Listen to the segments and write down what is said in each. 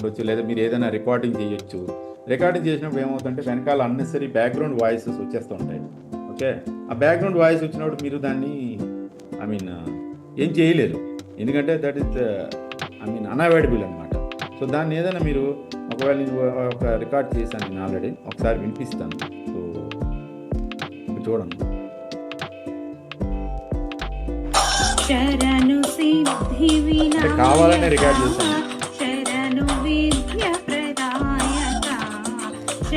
ఉండొచ్చు, లేదా మీరు ఏదైనా రికార్డింగ్ చేయొచ్చు. రికార్డింగ్ చేసినప్పుడు ఏమవుతుందంటే వెనకాల అన్నెసరీ బ్యాక్గ్రౌండ్ వాయిసెస్ వచ్చేస్తూ ఉంటాయి. ఓకే, ఆ బ్యాక్గ్రౌండ్ వాయిస్ వచ్చినప్పుడు మీరు దాన్ని ఏం చేయలేరు, ఎందుకంటే దట్ ఈస్ అన్అవాయిడబుల్ అనమాట. సో దాన్ని ఏదైనా మీరు ఒకవేళ నేను ఒక రికార్డ్ చేశాను, నేను ఆల్రెడీ ఒకసారి వినిపిస్తాను. సో ఇప్పుడు చూడండి. అంటే కావాలనే రికార్డ్ చేశాను.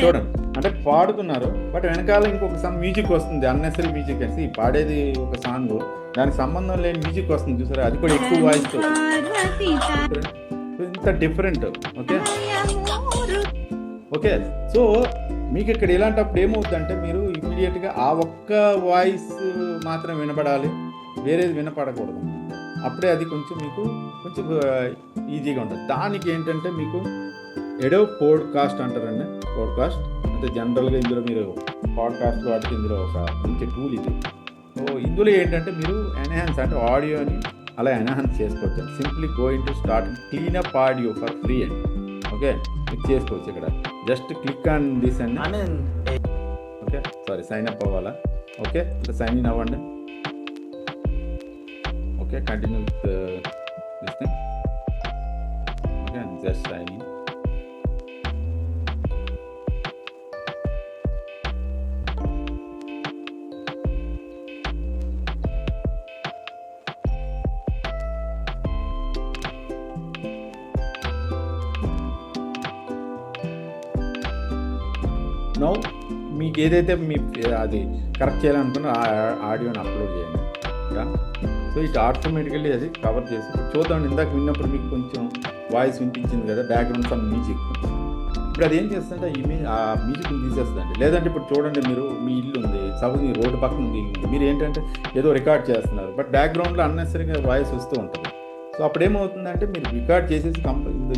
చూడండి, అంటే పాడుతున్నారు బట్ వెనకాల ఇంకొక మ్యూజిక్ వస్తుంది, అన్నెసరీ మ్యూజిక్ అనేసి. పాడేది ఒక సాంగ్, దానికి సంబంధం లేని మ్యూజిక్ వస్తుంది చూసారా, అది కూడా ఎక్కువ వాయిస్, ఇంత డిఫరెంట్. ఓకే ఓకే సో మీకు ఇక్కడ ఇలాంటప్పుడు ఏమవుతుందంటే మీరు ఇమీడియట్గా ఆ ఒక్క వాయిస్ మాత్రం వినపడాలి, వేరేది వినపడకూడదు. అప్పుడే అది మీకు కొంచెం ఈజీగా ఉంటుంది. దానికి ఏంటంటే మీకు ఎడోబ్ పోడ్కాస్ట్ అంటారండి. పోడ్కాస్ట్ అంటే జనరల్గా ఇందులో మీరు పాడ్కాస్ట్ వాటికి ఇందులో ఒక మంచి టూల్ ఇది. సో ఇందులో ఏంటంటే మీరు ఎన్హాన్స్ అంటే ఆడియోని అలా ఎన్హాన్స్ చేసుకోవచ్చు. Simply go in to start cleanup audio for free అండి. ఓకే, క్లిక్ చేసుకోవచ్చు ఇక్కడ, జస్ట్ క్లిక్ ఆన్ దిస్ అండి. ఓకే సారీ, సైన్ అప్ అవ్వాలా? ఓకే, సైన్ ఇన్ అవ్వండి. Okay, continue with this thing. Okay, just sign in. No మీకు ఏదైతే అది correct చేయాలనుకున్నా ఆ ఆడియోని అప్లోడ్ చేయండి. సో ఇట్ ఆటోమేటికల్లీ అది కవర్ చేసి చూద్దాం. ఇందాక విన్నప్పుడు మీకు కొంచెం వాయిస్ వినిపించింది కదా, బ్యాక్గ్రౌండ్ సమ్ మ్యూజిక్. ఇప్పుడు అది ఏం చేస్తుంటే ఆ మ్యూజిక్ని తీసేస్తుందండి. లేదంటే ఇప్పుడు చూడండి, మీరు మీ ఇల్లు ఉంది, సపోజ్ మీ రోడ్డు పక్కన ఉంది ఇల్లు, మీరు ఏంటంటే ఏదో రికార్డ్ చేస్తున్నారు బట్ బ్యాక్గ్రౌండ్లో అన్నెసరీగా వాయిస్ వస్తూ ఉంటుంది. సో అప్పుడు ఏమవుతుందంటే మీరు రికార్డ్ చేసేసి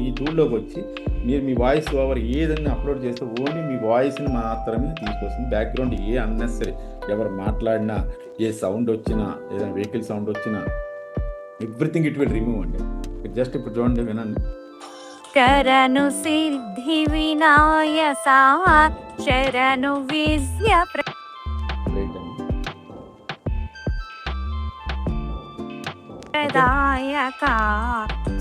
ఈ టూల్లోకి వచ్చి మీరు మీ వాయిస్ ఓవర్ ఏదైనా అప్లోడ్ చేస్తే ఓన్లీ మీ వాయిస్ని మాత్రమే తీసుకొస్తుంది. బ్యాక్గ్రౌండ్ ఏ అన్నెసరీ ఎవరు మాట్లాడినా, ఏ సౌండ్ వచ్చినా, ఏదైనా వెహికల్ సౌండ్ వచ్చినా ఎవ్రీథింగ్ ఇట్ విల్ రిమూవ్ అండి. జస్ట్ ఇప్పుడు చూడండి, వినండి. శరణు సిద్ధి వినాయక శరణు విద్య ప్రదాయక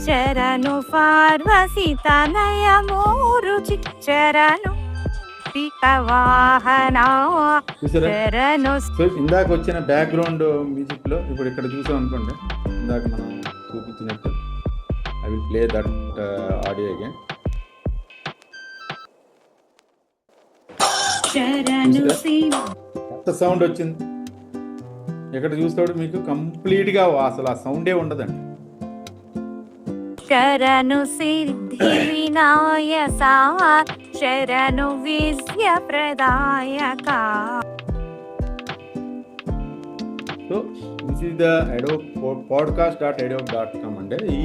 శరణు పార్వసి తనయ మోరుచి శరణు వాహన శరణు. సో ఇందాక వచ్చిన బ్యాక్గ్రౌండ్ మ్యూజిక్ లో ఇప్పుడు ఇక్కడ చూసాం అనుకోండి, ఇందాక మనం చూపించినట్టు I will play that audio again. ఎంత సౌండ్ వచ్చింది ఎక్కడ చూస్తాడు, మీకు కంప్లీట్ గా అసలు ఆ సౌండే ఉండదండి. శరణు సిద్ధి వినాయక శరణు విద్య ప్రదాయక. So this is the Adobe podcast.adobe.com అండి. ఈ